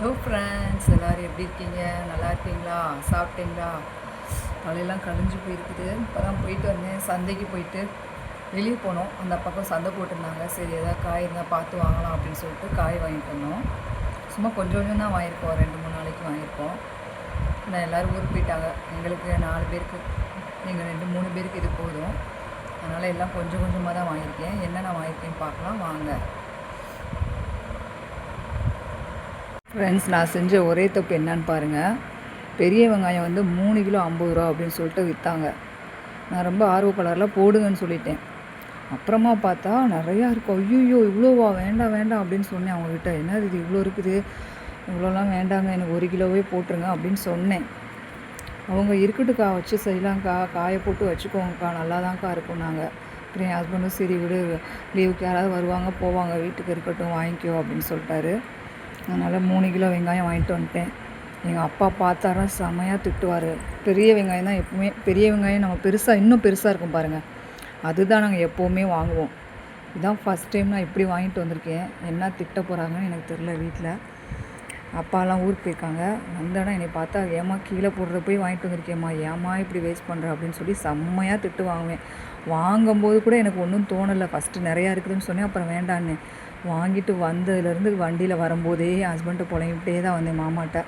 Hello friends, எல்லோரும் எப்படி இருக்கீங்க? நல்லா இருக்கீங்களா? சாப்பிட்டீங்களா? தலையெல்லாம் கழிஞ்சு போயிருக்குது. இப்போ தான் போயிட்டு வந்தேன். சந்தைக்கு போயிட்டு வெளியே போனோம். அந்த பக்கம் சந்தை போட்டிருந்தாங்க. சரி எதாவது காய் இருந்தால் பார்த்து வாங்கலாம் அப்படின்னு சொல்லிட்டு காய் வாங்கிட்டு வந்தோம். சும்மா கொஞ்சம் கொஞ்சம் தான் வாங்கியிருக்கோம். 2-3 நாளைக்கு வாங்கியிருக்கோம். நான் எல்லோரும் ஊருக்கு போயிட்டாங்க. எங்களுக்கு 4 பேருக்கு, எங்கள் 2-3 பேருக்கு இது போதும். அதனால் எல்லாம் கொஞ்சம் கொஞ்சமாக தான் வாங்கியிருக்கேன். என்னென்ன வாங்கியிருக்கேன்னு பார்க்கலாம் வாங்க. ஃப்ரெண்ட்ஸ், நான் செஞ்ச ஒரே தப்பு என்னன்னு பாருங்கள். பெரிய வெங்காயம் வந்து 3 கிலோ 50 ரூபா அப்படின்னு சொல்லிட்டு விற்றாங்க. நான் ரொம்ப ஆர்வ கலரில் போடுங்கன்னு சொல்லிட்டேன். அப்புறமா பார்த்தா நிறையா இருக்கும். ஐயோ இவ்வளோவா, வேண்டாம் வேண்டாம் அப்படின்னு சொன்னேன் அவங்கக்கிட்ட. என்னது இது இவ்வளோ இருக்குது, இவ்வளோலாம் வேண்டாங்க, எனக்கு 1 கிலோவே போட்டுருங்க அப்படின்னு சொன்னேன். அவங்க இருக்கட்டுக்கா, வச்சு செய்யலாங்க்கா, காய போட்டு வச்சுக்கோங்கக்கா, நல்லா தான்க்கா இருக்கும். நாங்கள் அப்புறம் என் ஹஸ்பண்டும் சரி விடு, லீவுக்கு யாராவது வருவாங்க போவாங்க, வீட்டுக்கு இருக்கட்டும், வாங்கிக்கோ அப்படின்னு சொல்லிட்டாரு. அதனால் 3 கிலோ வெங்காயம் வாங்கிட்டு வந்துட்டேன். எங்கள் அப்பா பார்த்தாரா செமையாக திட்டுவார். பெரிய வெங்காயம் தான் எப்போவுமே, பெரிய வெங்காயம் நம்ம இன்னும் பெருசாக இருக்கும் பாருங்கள், அதுதான் நாங்கள் எப்போவுமே வாங்குவோம். இதுதான் ஃபஸ்ட் டைம் நான் இப்படி வாங்கிட்டு வந்திருக்கேன். என்ன திட்ட போகிறாங்கன்னு எனக்கு தெரில. வீட்டில் அப்பாலாம் ஊருக்கு போயிருக்காங்க. வந்தோடனே என்னை பார்த்தா, ஏமா கீழே போடுறத போய் வாங்கிட்டு வந்திருக்கேம்மா, ஏமா இப்படி வேஸ்ட் பண்ணுற அப்படின்னு சொல்லி செம்மையாக திட்டு வாங்குவேன். வாங்கும்போது கூட எனக்கு ஒன்றும் தோணலை. ஃபஸ்ட்டு நிறையா இருக்குதுன்னு சொன்னேன், அப்புறம் வேண்டான்னு. வாங்கிட்டு வந்ததுலேருந்து வண்டியில் வரும்போதே ஹஸ்பண்ட்டை புலம்பிகிட்டே தான் வந்தேன். மாமாட்ட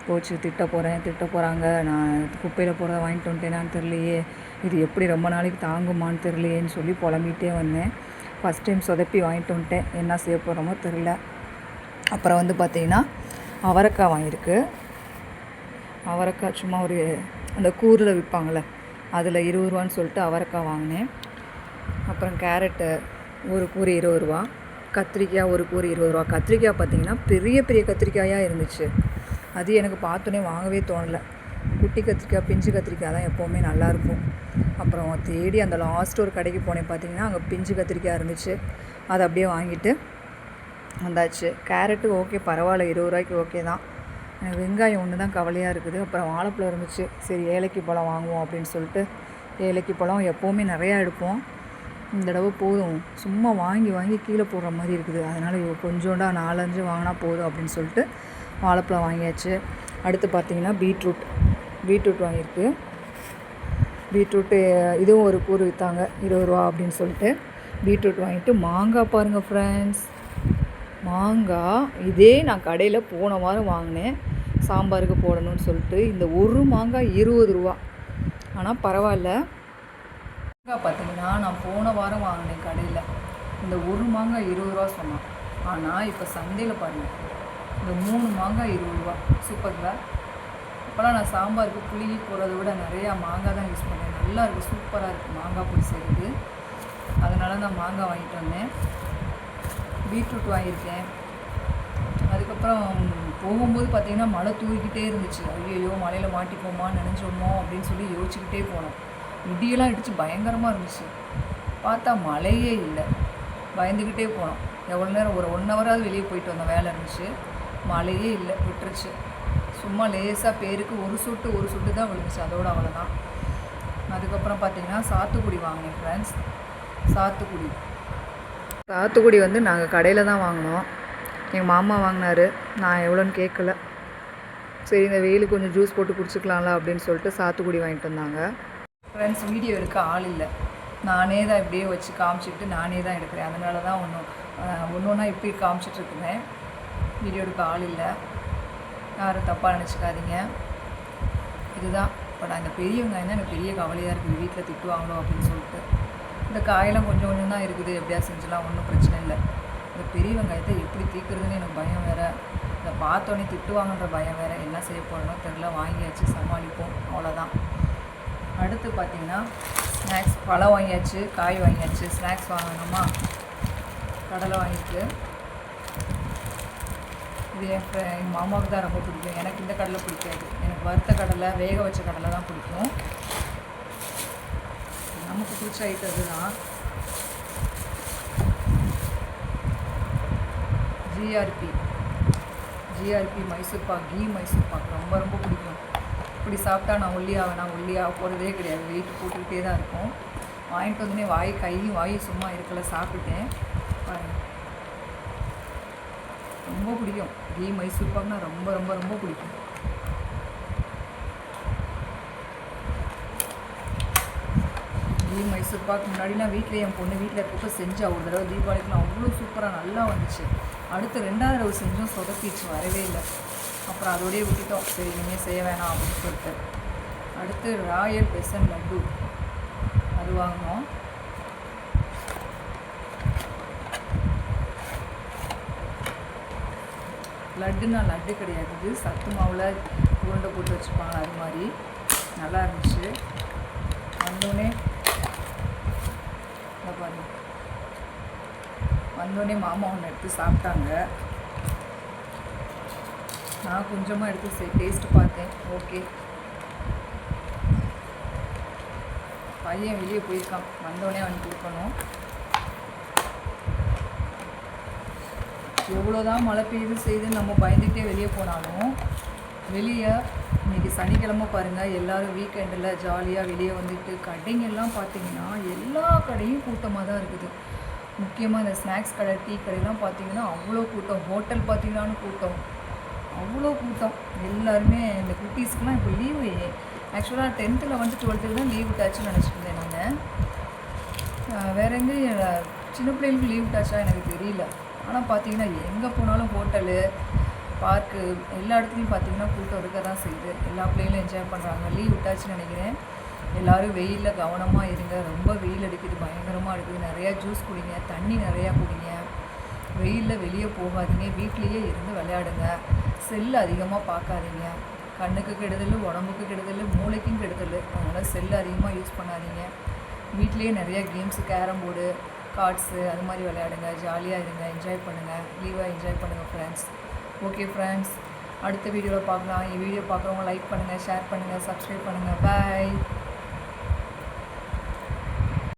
போச்சு, திட்ட போகிறாங்க, நான் குப்பையில் போகிறத வாங்கிட்டு வந்துட்டேனான்னு தெரியலையே, இது எப்படி ரொம்ப நாளைக்கு தாங்குமான்னு தெரியலையேன்னு சொல்லி புலம்பிகிட்டே வந்தேன். ஃபஸ்ட் டைம் சொதப்பி வாங்கிட்டு வந்துட்டேன். என்ன செய்ய போகிறோமோ தெரில. அப்புறம் வந்து பார்த்திங்கன்னா அவரைக்காய் வாங்கியிருக்கு. அவரைக்காய் சும்மா ஒரு அந்த கூரில் விற்பாங்களே, அதில் 20 ரூபான்னு சொல்லிட்டு அவரைக்காய் வாங்கினேன். அப்புறம் கேரட்டு ஒரு கூறு 20 ரூபா, கத்திரிக்காய் ஒரு கூறு 20 ரூபா. கத்திரிக்காய் பார்த்திங்கன்னா பெரிய பெரிய கத்திரிக்காயாக இருந்துச்சு. அது எனக்கு பார்த்தோன்னே வாங்கவே தோணலை. குட்டி கத்திரிக்காய், பிஞ்சு கத்திரிக்காய் தான் எப்போவுமே நல்லாயிருக்கும். அப்புறம் தேடி அந்த லாஸ்ட் ஒரு கடைக்கு போனேன். பார்த்திங்கன்னா அங்கே பிஞ்சு கத்திரிக்காய் இருந்துச்சு. அதை அப்படியே வாங்கிட்டு வந்தாச்சு. கேரட்டு ஓகே, பரவாயில்ல, 20 ரூபாய்க்கு ஓகே தான். வெங்காயம் ஒன்று தான் கவலையாக இருக்குது. அப்புறம் வாழைப்பழம் இருந்துச்சு. சரி ஏலக்கி பழம் வாங்குவோம் அப்படின்னு சொல்லிட்டு ஏலக்கி பழம் எப்போவுமே நிறையா எடுப்போம். இந்த தடவை போதும், சும்மா வாங்கி வாங்கி கீழே போடுற மாதிரி இருக்குது. அதனால் கொஞ்சோண்டா 4-5 வாங்கினா போதும் அப்படின்னு சொல்லிட்டு வாழைப்பழம் வாங்கியாச்சு. அடுத்து பார்த்திங்கன்னா பீட்ரூட் வாங்கியிருக்கு. பீட்ரூட்டு இதுவும் ஒரு கூறு விற்றாங்க, 20 ரூபா அப்படின்னு சொல்லிட்டு பீட்ரூட் வாங்கிட்டு. மாங்காய் பாருங்கள் ஃப்ரெண்ட்ஸ், மாங்காய் இதே நான் கடையில் போன வாரம் வாங்கினேன், சாம்பாருக்கு போடணும்னு சொல்லிட்டு. இந்த ஒரு மாங்காய் 20 ரூபா. ஆனால் பரவாயில்ல. மாங்காய் பார்த்திங்கன்னா நான் போன வாரம் வாங்கினேன் கடையில். இந்த ஒரு மாங்காய் 20 ரூபா சொன்னான். ஆனால் இப்போ சந்தையில் பாருங்கள், இந்த 3 மாங்காய் 20 ரூபா. சூப்பர்ல. இப்போலாம் நான் சாம்பாருக்கு புளி போடுறத விட நிறையா மாங்காய் தான் யூஸ் பண்ணேன். நல்லா இருக்குது, சூப்பராக இருக்குது மாங்காய் புளி செய்யுது. அதனால நான் மாங்காய் வாங்கிட்டு வந்தேன். பீட்ரூட் வாங்கியிருக்கேன். அதுக்கப்புறம் போகும்போது பார்த்திங்கன்னா மழை தூரிக்கிட்டே இருந்துச்சு. ஐயோ மழையில் மாட்டிப்போமான்னு நினச்சோமோ அப்படின்னு சொல்லி யோசிச்சுக்கிட்டே போனோம். இடியெல்லாம் இடித்து பயங்கரமாக இருந்துச்சு. பார்த்தா மழையே இல்லை. பயந்துக்கிட்டே போனோம். எவ்வளோ நேரம், ஒரு 1 ஹவராவது வெளியே போயிட்டு வந்தோம், வேலை இருந்துச்சு. மழையே இல்லை, விட்டுருச்சு. சும்மா லேசாக பேருக்கு ஒரு சொட்டு தான் விழுந்துச்சு, அதோடு அவ்வளோதான். அதுக்கப்புறம் பார்த்திங்கன்னா சாத்துக்குடி வாங்கினேன் ஃப்ரெண்ட்ஸ். சாத்துக்குடி வந்து நாங்கள் கடையில் தான் வாங்கினோம். எங்கள் மாமா வாங்கினார், நான் எவ்வளோன்னு கேட்கல. சரி இந்த வெயிலுக்கு கொஞ்சம் ஜூஸ் போட்டு குடிச்சிக்கலாம்ல அப்படின்னு சொல்லிட்டு சாத்துக்குடி வாங்கிட்டு வந்தாங்க. ஃப்ரெண்ட்ஸ், வீடியோ எடுக்க ஆள் இல்லை. நானே தான் இப்படியே வச்சு காமிச்சிக்கிட்டு நானே தான் எடுக்கிறேன். அதனால தான் ஒன்றா இப்படி காமிச்சிட்ருக்குறேன். வீடியோ எடுக்க ஆள் இல்லை, யாரும் தப்பாக நினச்சிக்காதீங்க. இதுதான் இப்போ நான் இந்த பெரிய வெங்காயம் தான் எனக்கு பெரிய கவலையாக இருக்குது. வீட்டில் திட்டுவாங்களோ அப்படின்னு சொல்லிட்டு. இந்த காயெல்லாம் கொஞ்சம் கொஞ்சம் தான் இருக்குது, எப்படியா செஞ்சலாம், ஒன்றும் பிரச்சனை இல்லை. இந்த பெரிய வெங்காயத்தை எப்படி தீர்க்குறதுன்னு எனக்கு பயம் வேறு. இதை பார்த்தோன்னே திட்டுவாங்கன்ற பயம் வேறு. என்ன செய்ய போகிறோன்னு தெரில. வாங்கியாச்சு, சமாளிப்போம், அவ்வளோதான். அடுத்து பார்த்திங்கன்னா ஸ்நாக்ஸ், பழம் வாங்கியாச்சு, காய் வாங்கியாச்சு. ஸ்நாக்ஸ் வாங்கணுமா, கடலை வாங்கிட்டு. இது எங்கள் மாமாவுக்கு தான் ரொம்ப பிடிக்கும். எனக்கு இந்த கடலை பிடிக்காது. எனக்கு வறுத்த கடலை, வேக வச்ச கடலை தான் பிடிக்கும். நமக்கு பிடிச்ச ஐட்டது தான். ஜிஆர்பி மைசூர் பாக், கீ மைசூர் பாக் ரொம்ப ரொம்ப பிடிக்கும். இப்படி சாப்பிட்டா நான் ஒல்லியாக போகிறதே கிடையாது. வெயிட் போட்டுக்கிட்டே தான் இருக்கும். வாங்கிட்டு வந்தோடனே கையும் வாயும் சும்மா இருக்கல, சாப்பிட்டுட்டேன் பாருங்கள். ரொம்ப ரொம்ப பிடிக்கும். கீ மைசூர் பாக்குனா ரொம்ப ரொம்ப ரொம்ப பிடிக்கும். கீ மைசூர் பாக்கு முன்னாடிலாம் வீட்டில் என் பொண்ணு வீட்டில் இருக்கப்போ செஞ்சா ஒரு தடவை தீபாவளிக்குலாம் அவ்வளோ சூப்பராக நல்லா வந்துச்சு. அடுத்து 2வது தடவை செஞ்சோம், சொதப்பிச்சு, வரவே இல்லை. அப்புறம் அதோடய விட்டுட்டோம், சரி இனிமேல் செய்ய வேணாம் அப்படின்னு சொல்லிட்டு. அடுத்து ராயல் பெசன் லட்டு அது வாங்கினோம். லட்டுன்னா லட்டு கிடையாது, இது சத்து மாவில் உருண்டை போட்டு வச்சுருப்பாங்க, அது மாதிரி நல்லா இருந்துச்சு. வந்தோடனே பாருங்க, வந்தோடனே மாமா ஒன்று எடுத்து சாப்பிட்டாங்க. நான் கொஞ்சமாக எடுத்து டேஸ்ட்டு பார்த்தேன், ஓகே. பையன் வெளியே போயிருக்கான், வந்தோடனே அவனுக்கு கொடுக்கணும். எவ்வளோதான் மழை பெய்யுது செய்து நம்ம பயந்துகிட்டே வெளியே போனாலும், வெளியே இன்றைக்கி சனிக்கிழமை பாருங்கள், எல்லோரும் வீக்கெண்டில் ஜாலியாக வெளியே வந்துட்டு கடைங்கெல்லாம் பார்த்திங்கன்னா எல்லா கடையும் கூட்டமாக தான் இருக்குது. முக்கியமாக இந்த ஸ்நாக்ஸ் கடை, டீ கடையெல்லாம் பார்த்திங்கன்னா அவ்வளோ கூட்டம். ஹோட்டல் பார்த்திங்கன்னாலும் கூட்டம், அவ்வளோ கூட்டம். எல்லாருமே இந்த குட்டீஸ்க்கெலாம் இப்போ லீவு. ஆக்சுவலாக 10th வந்து 12th தான் லீவ் விட்டாச்சுன்னு நினச்சிட்டு இருந்தேன் நான். வேறு எங்கேயும் சின்ன பிள்ளைங்களுக்கு லீவ் விட்டாச்சா எனக்கு தெரியல. ஆனால் பார்த்தீங்கன்னா எங்கே போனாலும் ஹோட்டலு, பார்க்கு, எல்லா இடத்துலையும் பார்த்தீங்கன்னா கூட்டம் இருக்க தான் செய்யுது. எல்லா பிள்ளைங்களும் என்ஜாய் பண்ணுறாங்க. லீவ் விட்டாச்சுன்னு நினைக்கிறேன். எல்லோரும் வெயிலில் கவனமாக இருங்க. ரொம்ப வெயில் அடிக்குது, பயங்கரமாக இருக்குது. நிறையா ஜூஸ் குடிங்க, தண்ணி நிறையா குடிங்க. வெயிலில் வெளியே போகாதீங்க, வீட்லேயே இருந்து விளையாடுங்க. செல்லு அதிகமாக பார்க்காதீங்க, கண்ணுக்கு கெடுதல், உடம்புக்கு கெடுதல், மூளைக்கும் கெடுதல். அதனால் செல்லு அதிகமாக யூஸ் பண்ணாதீங்க. வீட்லேயே நிறையா கேம்ஸு, கேரம் போர்டு, கார்ட்ஸு, அது மாதிரி விளையாடுங்க. ஜாலியாக இருங்க, என்ஜாய் பண்ணுங்கள். லீவாக என்ஜாய் பண்ணுங்கள் ஃப்ரெண்ட்ஸ். ஓகே ஃப்ரெண்ட்ஸ், அடுத்த வீடியோவில் பார்க்கலாம். என் வீடியோ பார்க்குறவங்க லைக் பண்ணுங்கள், ஷேர் பண்ணுங்கள், சப்ஸ்கிரைப் பண்ணுங்கள். பாய்.